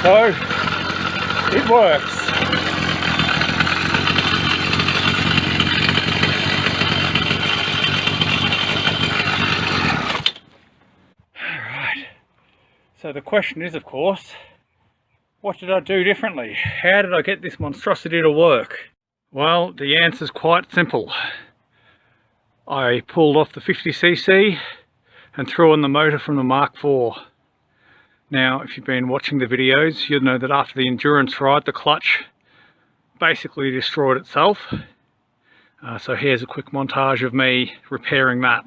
So it works. Alright, so the question is, of course, what did I do differently? How did I get this monstrosity to work? Well, the answer's quite simple. I pulled off the 50cc and threw on the motor from the Mark IV. Now, if you've been watching the videos, you'll know that after the endurance ride, the clutch basically destroyed itself. So here's a quick montage of me repairing that.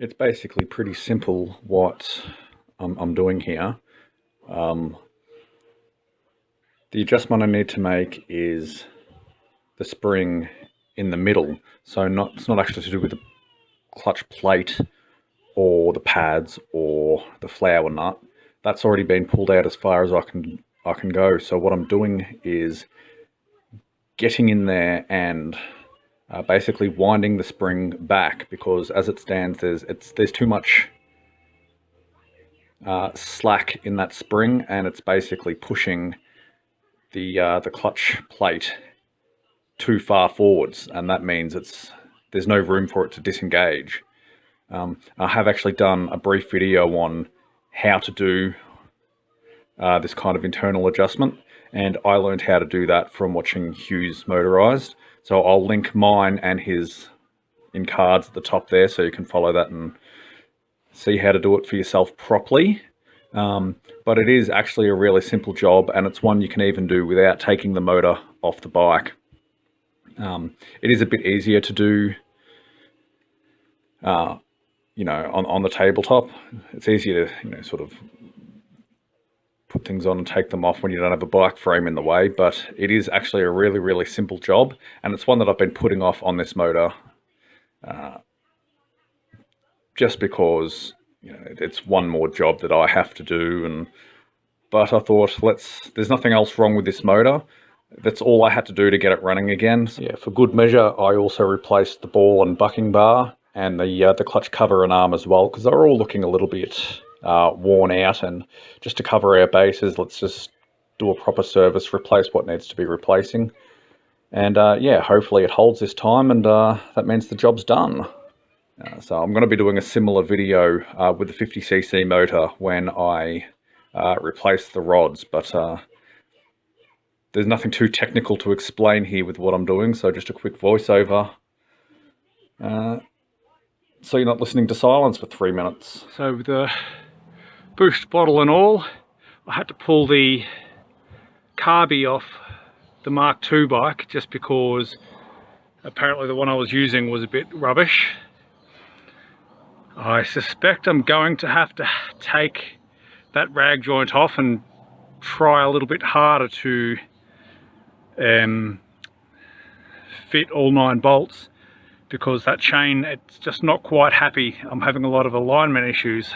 It's basically pretty simple what I'm doing here. The adjustment I need to make is the spring in the middle. So it's not actually to do with the clutch plate or the pads or the flower nut. That's already been pulled out as far as I can go. So what I'm doing is getting in there and basically winding the spring back, because as it stands there's too much slack in that spring, and it's basically pushing the clutch plate too far forwards, and that means there's no room for it to disengage. I have actually done a brief video on how to do this kind of internal adjustment, and I learned how to do that from watching Hugh's Motorised. So I'll link mine and his in cards at the top there, so you can follow that and see how to do it for yourself properly. But it is actually a really simple job, and it's one you can even do without taking the motor off the bike. It is a bit easier to do you know, on the tabletop. It's easier to, you know, sort of put things on and take them off when you don't have a bike frame in the way, but it is actually a really, really simple job, and it's one that I've been putting off on this motor just because, you know, it's one more job that I have to do. But I thought, there's nothing else wrong with this motor. That's all I had to do to get it running again. So yeah, for good measure, I also replaced the ball and bucking bar and the clutch cover and arm as well, because they were all looking a little bit worn out. And just to cover our bases, let's just do a proper service, replace what needs to be replacing. And yeah, hopefully it holds this time, and that means the job's done. So I'm going to be doing a similar video with the 50cc motor when I replace the rods, but there's nothing too technical to explain here with what I'm doing, so just a quick voiceover. So you're not listening to silence for 3 minutes. So with the boost bottle and all, I had to pull the carby off the Mark II bike just because apparently the one I was using was a bit rubbish. I suspect I'm going to have to take that rag joint off and try a little bit harder to fit all 9 bolts, because that chain, it's just not quite happy. I'm having a lot of alignment issues.